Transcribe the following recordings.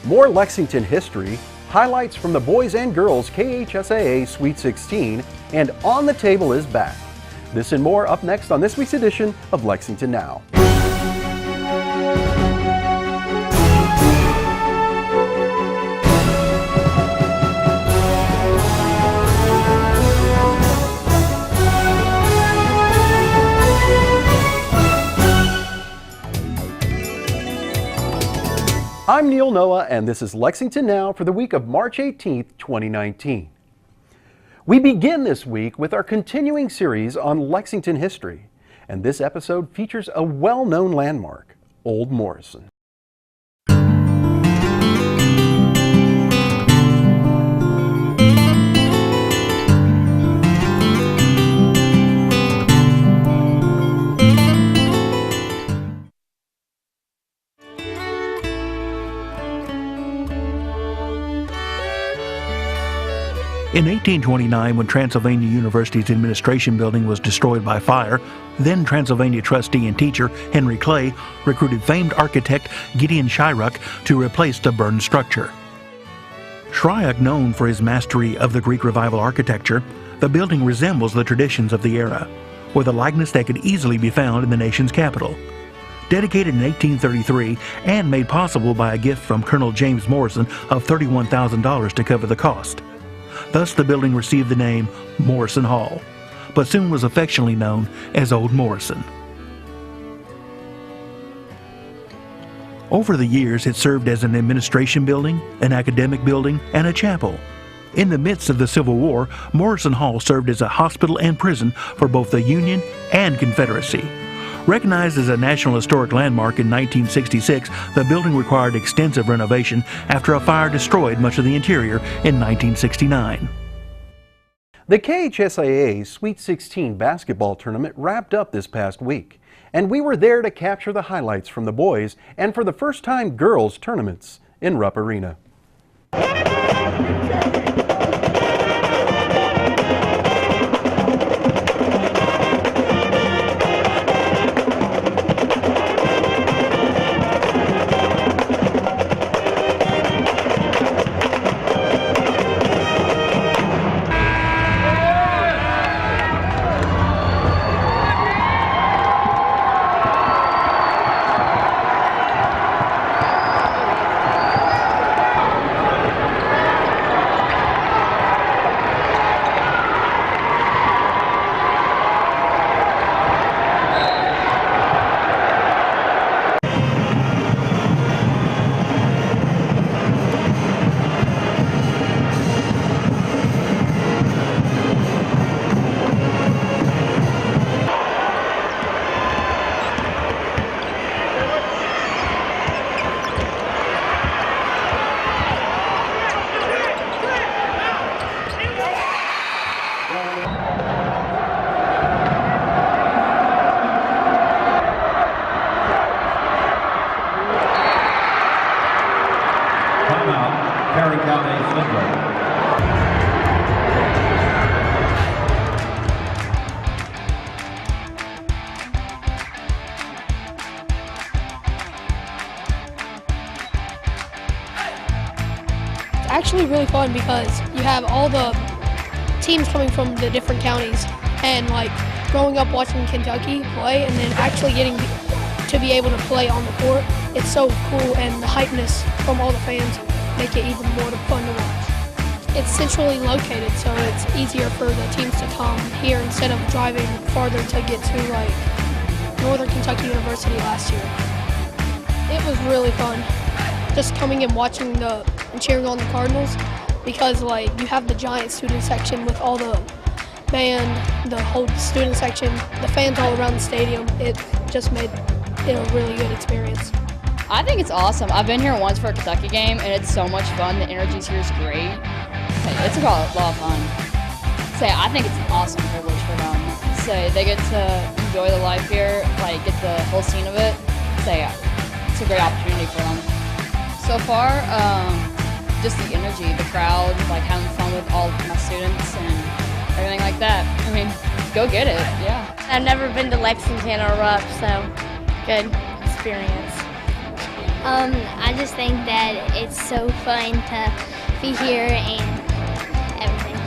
more Lexington history, highlights from the boys and girls KHSAA Sweet 16, and On the Table is back. This and more up next on this week's edition of Lexington Now. I'm Neil Noah, and this is Lexington Now for the week of March 18th, 2019. We begin this week with our continuing series on Lexington history, and this episode features a well-known landmark, Old Morrison. In 1829, when Transylvania University's administration building was destroyed by fire, then Transylvania trustee and teacher Henry Clay recruited famed architect Gideon Shryock to replace the burned structure. Shryock, known for his mastery of the Greek Revival architecture, the building resembles the traditions of the era, with a likeness that could easily be found in the nation's capital. Dedicated in 1833 and made possible by a gift from Colonel James Morrison of $31,000 to cover the cost. Thus, the building received the name Morrison Hall, but soon was affectionately known as Old Morrison. Over the years, it served as an administration building, an academic building, and a chapel. In the midst of the Civil War, Morrison Hall served as a hospital and prison for both the Union and Confederacy. Recognized as a National Historic Landmark in 1966, the building required extensive renovation after a fire destroyed much of the interior in 1969. The KHSAA Sweet 16 basketball tournament wrapped up this past week, and we were there to capture the highlights from the boys and for the first time girls tournaments in Rupp Arena. Actually really fun because you have all the teams coming from the different counties, and like growing up watching Kentucky play and then actually getting to be able to play on the court, it's so cool, and the hypeness from all the fans make it even more fun to watch. It's centrally located, so it's easier for the teams to come here instead of driving farther to get to like Northern Kentucky University last year. It was really fun just coming and watching and cheering on the Cardinals, because like you have the giant student section with all the band, the whole student section, the fans all around the stadium. It just made it a really good experience. I think it's awesome. I've been here once for a Kentucky game, and it's so much fun. The energy here is great. It's a lot of fun. I think it's an awesome privilege for them. They get to enjoy the life here, like get the whole scene of it. It's a great opportunity for them. So far, just the energy, the crowd, like having fun with all my students and everything like that. I mean, go get it, yeah. I've never been to Lexington or Rupp, so good experience. I just think that it's so fun to be here and everything.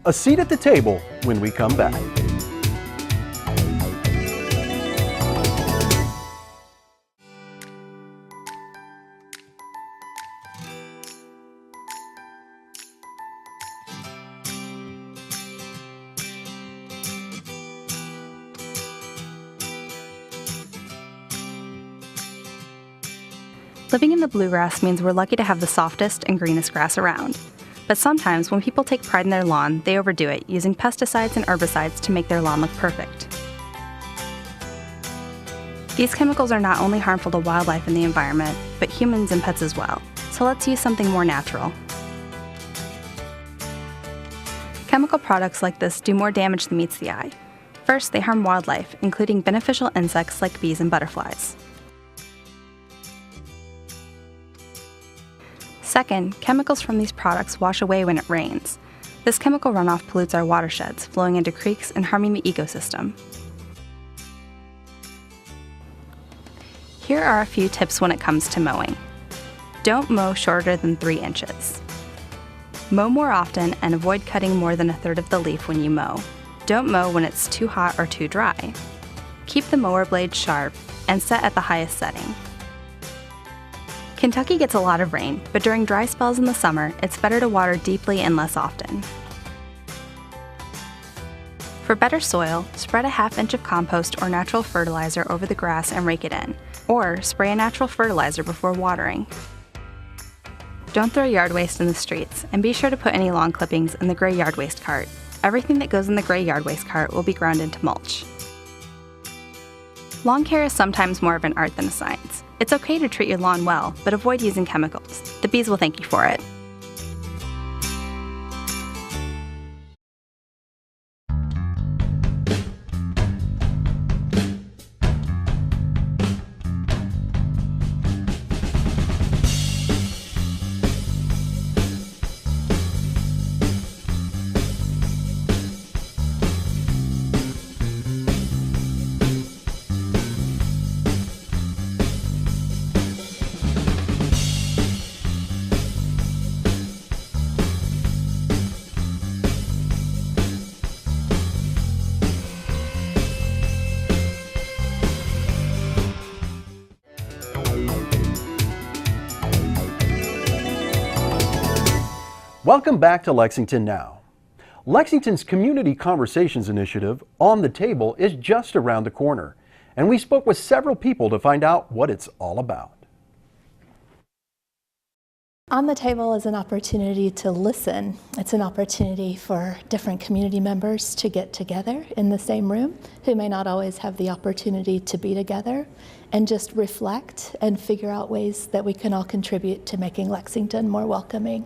A seat at the table when we come back. Living in the bluegrass means we're lucky to have the softest and greenest grass around. But sometimes when people take pride in their lawn, they overdo it, using pesticides and herbicides to make their lawn look perfect. These chemicals are not only harmful to wildlife and the environment, but humans and pets as well. So let's use something more natural. Chemical products like this do more damage than meets the eye. First, they harm wildlife, including beneficial insects like bees and butterflies. Second, chemicals from these products wash away when it rains. This chemical runoff pollutes our watersheds, flowing into creeks and harming the ecosystem. Here are a few tips when it comes to mowing. Don't mow shorter than 3 inches. Mow more often and avoid cutting more than 1/3 of the leaf when you mow. Don't mow when it's too hot or too dry. Keep the mower blade sharp and set at the highest setting. Kentucky gets a lot of rain, but during dry spells in the summer, it's better to water deeply and less often. For better soil, spread a 1/2 inch of compost or natural fertilizer over the grass and rake it in, or spray a natural fertilizer before watering. Don't throw yard waste in the streets, and be sure to put any lawn clippings in the gray yard waste cart. Everything that goes in the gray yard waste cart will be ground into mulch. Lawn care is sometimes more of an art than a science. It's okay to treat your lawn well, but avoid using chemicals. The bees will thank you for it. Welcome back to Lexington Now. Lexington's Community Conversations Initiative, On the Table, is just around the corner, and we spoke with several people to find out what it's all about. On the Table is an opportunity to listen. It's an opportunity for different community members to get together in the same room who may not always have the opportunity to be together and just reflect and figure out ways that we can all contribute to making Lexington more welcoming.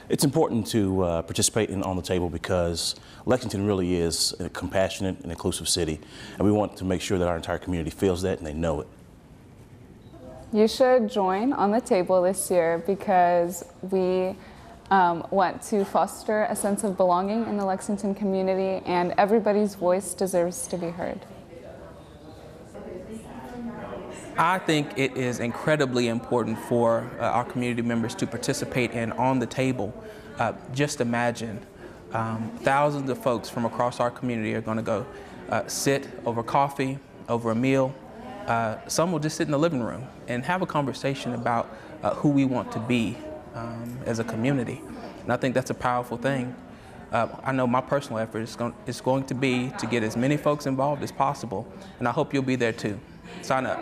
It's important to participate in On the Table because Lexington really is a compassionate and inclusive city, and we want to make sure that our entire community feels that and they know it. You should join On the Table this year because we want to foster a sense of belonging in the Lexington community, and everybody's voice deserves to be heard. I think it is incredibly important for our community members to participate in On the Table. Just imagine thousands of folks from across our community are going to go sit over coffee, over a meal. Some will just sit in the living room and have a conversation about who we want to be as a community. And I think that's a powerful thing. I know my personal effort is going to be to get as many folks involved as possible, and I hope you'll be there too. Sign up.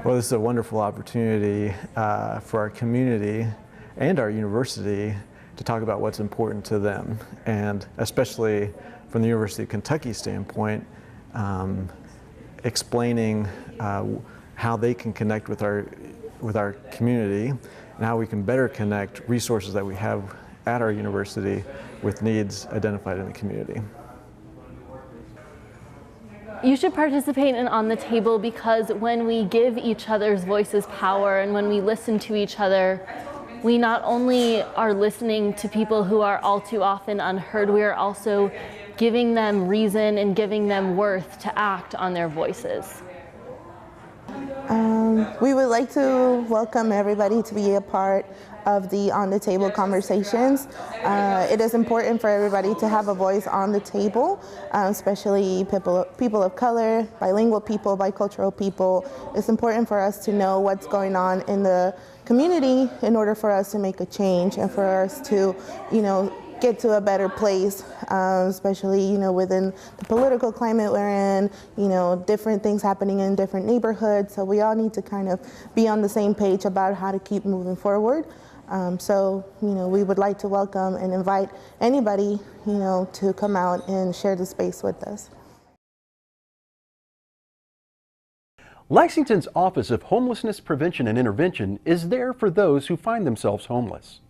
Well, this is a wonderful opportunity for our community and our university to talk about what's important to them, and especially from the University of Kentucky standpoint, explaining how they can connect with our community and how we can better connect resources that we have at our university with needs identified in the community. You should participate in On the Table because when we give each other's voices power and when we listen to each other, we not only are listening to people who are all too often unheard, we are also giving them reason and giving them worth to act on their voices. We would like to welcome everybody to be a part of the On the Table conversations. It is important for everybody to have a voice on the table, especially people of color, bilingual people, bicultural people. It's important for us to know what's going on in the community in order for us to make a change and for us to, get to a better place, especially, within the political climate we're in, different things happening in different neighborhoods. So we all need to kind of be on the same page about how to keep moving forward. We would like to welcome and invite anybody, to come out and share the space with us. Lexington's Office of Homelessness Prevention and Intervention is there for those who find themselves homeless.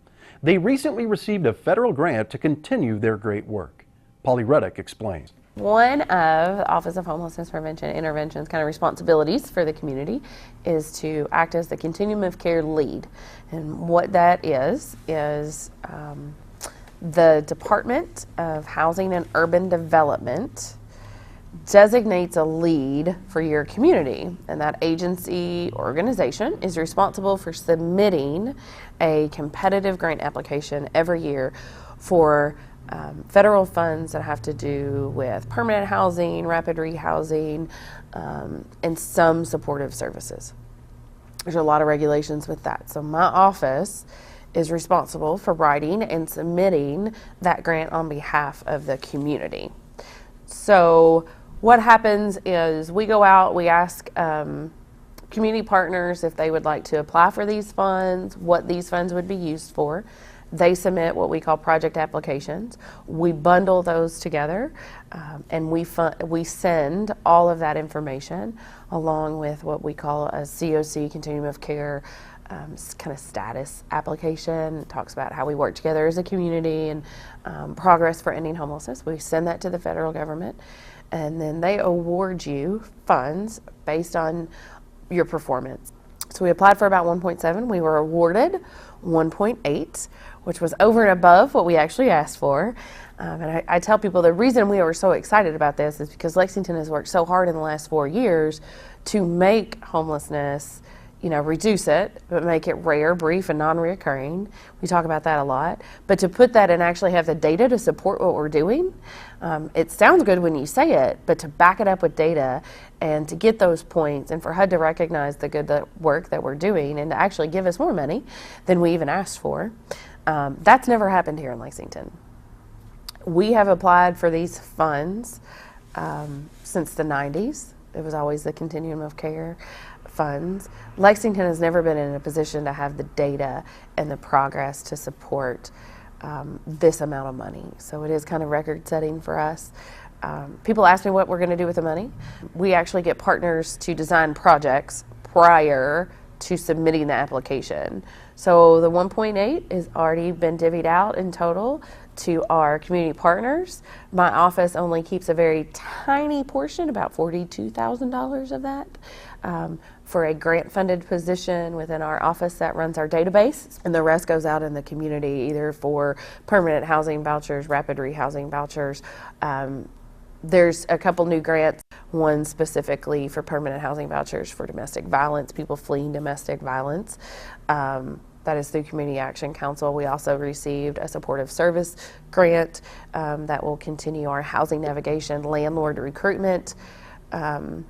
They recently received a federal grant to continue their great work. Polly Ruddick explains. One of the Office of Homelessness Prevention and Intervention's kind of responsibilities for the community is to act as the continuum of care lead. And what that is the Department of Housing and Urban Development designates a lead for your community, and that agency organization is responsible for submitting a competitive grant application every year for federal funds that have to do with permanent housing, rapid rehousing, and some supportive services. There's a lot of regulations with that. So my office is responsible for writing and submitting that grant on behalf of the community. So what happens is we go out, we ask community partners if they would like to apply for these funds, what these funds would be used for. They submit what we call project applications. We bundle those together and we send all of that information along with what we call a COC, Continuum of Care, kind of status application. It talks about how we work together as a community and progress for ending homelessness. We send that to the federal government, and then they award you funds based on your performance. So we applied for about 1.7. We were awarded 1.8, which was over and above what we actually asked for. And I tell people the reason we were so excited about this is because Lexington has worked so hard in the last 4 years to make homelessness, reduce it, but make it rare, brief, and non-reoccurring. We talk about that a lot. But to put that and actually have the data to support what we're doing, it sounds good when you say it, but to back it up with data and to get those points and for HUD to recognize the good work that we're doing and to actually give us more money than we even asked for, that's never happened here in Lexington. We have applied for these funds since the 90s. It was always the Continuum of Care funds. Lexington has never been in a position to have the data and the progress to support this amount of money. So it is kind of record setting for us. People ask me what we're going to do with the money. We actually get partners to design projects prior to submitting the application. So the 1.8 has already been divvied out in total to our community partners. My office only keeps a very tiny portion, about $42,000 of that, for a grant-funded position within our office that runs our database, and the rest goes out in the community either for permanent housing vouchers, rapid rehousing vouchers. There's a couple new grants, one specifically for permanent housing vouchers for domestic violence, people fleeing domestic violence. That is through Community Action Council. We also received a supportive service grant that will continue our housing navigation, landlord recruitment, and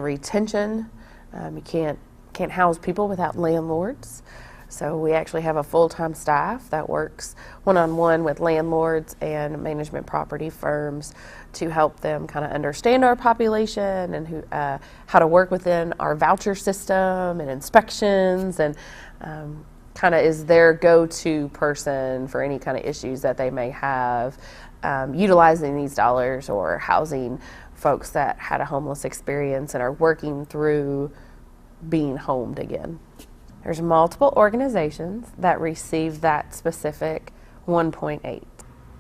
retention. You can't house people without landlords. So we actually have a full-time staff that works one-on-one with landlords and management property firms to help them kind of understand our population and how to work within our voucher system and inspections, and kind of is their go-to person for any kind of issues that they may have utilizing these dollars or housing folks that had a homeless experience and are working through being homed again. There's multiple organizations that receive that specific 1.8.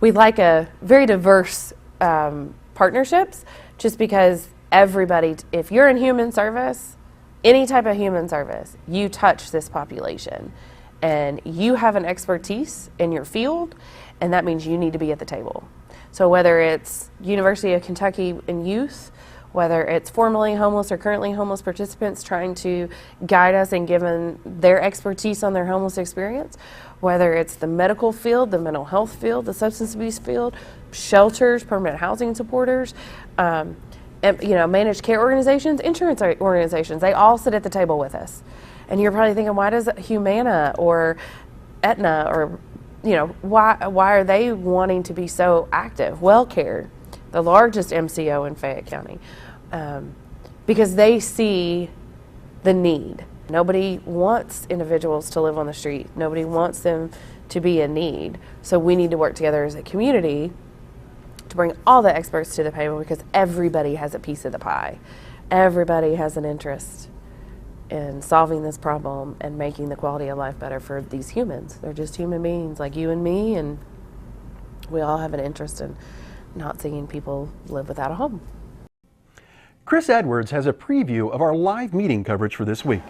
We like a very diverse partnerships, just because everybody, if you're in human service, any type of human service, you touch this population. and you have an expertise in your field, and that means you need to be at the table. So whether it's University of Kentucky in youth, whether it's formerly homeless or currently homeless participants trying to guide us and given their expertise on their homeless experience, whether it's the medical field, the mental health field, the substance abuse field, shelters, permanent housing supporters, and, managed care organizations, insurance organizations, they all sit at the table with us. And you're probably thinking, why does Humana or Aetna or, why are they wanting to be so active? WellCare, the largest MCO in Fayette County, because they see the need. Nobody wants individuals to live on the street. Nobody wants them to be in need. So we need to work together as a community to bring all the experts to the table, because everybody has a piece of the pie. Everybody has an interest in solving this problem and making the quality of life better for these humans. They're just human beings like you and me, and we all have an interest in not seeing people live without a home. Chris Edwards has a preview of our live meeting coverage for this week.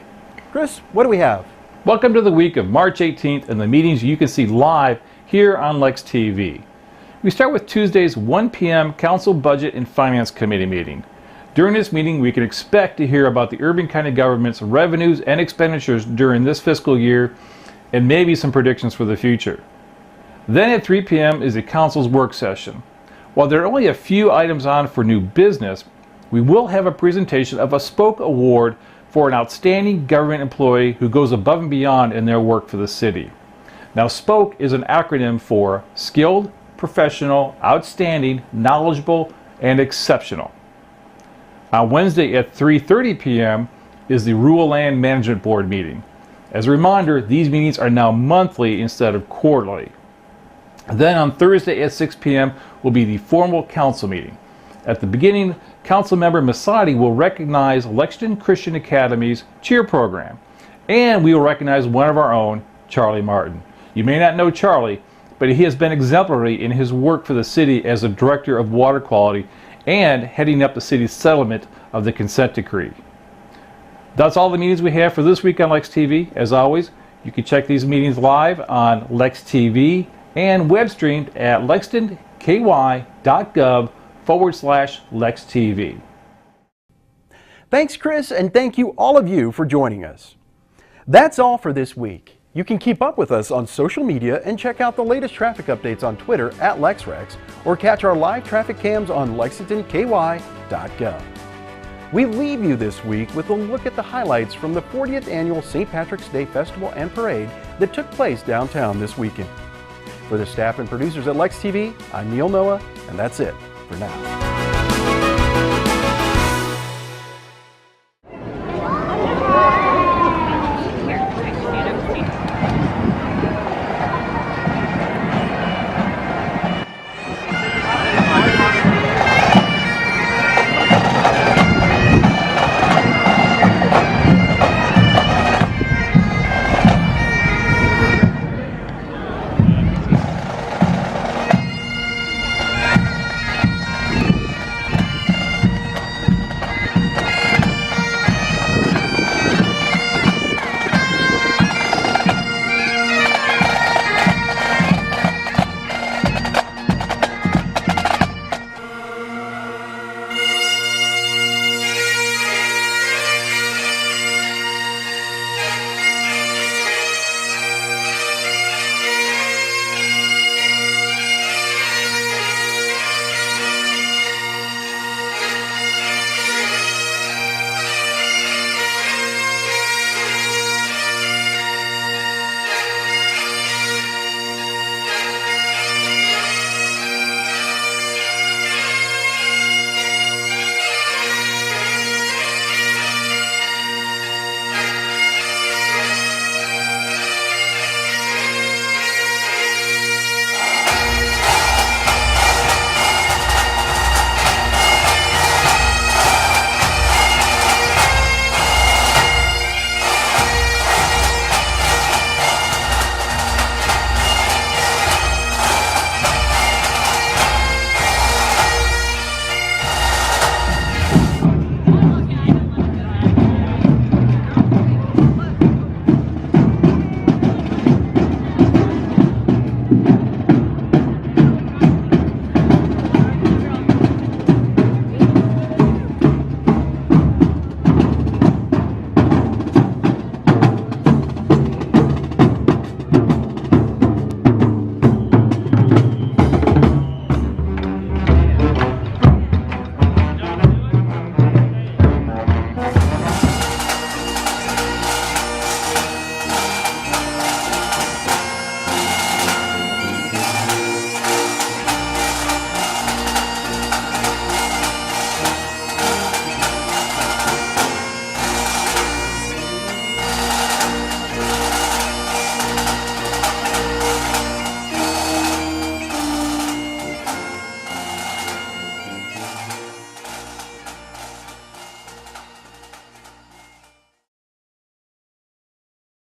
Chris, what do we have? Welcome to the week of March 18th and the meetings you can see live here on Lex TV. We start with Tuesday's 1 p.m. Council Budget and Finance Committee meeting. During this meeting, we can expect to hear about the Urban County government's revenues and expenditures during this fiscal year, and maybe some predictions for the future. Then at 3 p.m. is the Council's work session. While there are only a few items on for new business, we will have a presentation of a Spoke Award for an outstanding government employee who goes above and beyond in their work for the city. Now, Spoke is an acronym for Skilled, Professional, Outstanding, Knowledgeable, and Exceptional. On Wednesday at 3:30 p.m. is the Rural Land Management Board meeting. As a reminder, these meetings are now monthly instead of quarterly. Then on Thursday at 6 p.m. will be the formal council meeting. At the beginning, Councilmember Masadi will recognize Lexington Christian Academy's cheer program, and we will recognize one of our own, Charlie Martin. You may not know Charlie, but he has been exemplary in his work for the city as the Director of Water Quality and heading up the city's settlement of the consent decree. That's all the meetings we have for this week on Lex TV. As always, you can check these meetings live on Lex TV and web streamed at lexingtonky.gov/Lex TV. Thanks, Chris, and thank you all of you for joining us. That's all for this week. You can keep up with us on social media and check out the latest traffic updates on Twitter at LexRex, or catch our live traffic cams on lexingtonky.gov. We leave you this week with a look at the highlights from the 40th Annual St. Patrick's Day Festival and Parade that took place downtown this weekend. For the staff and producers at Lex TV, I'm Neil Noah, and that's it for now.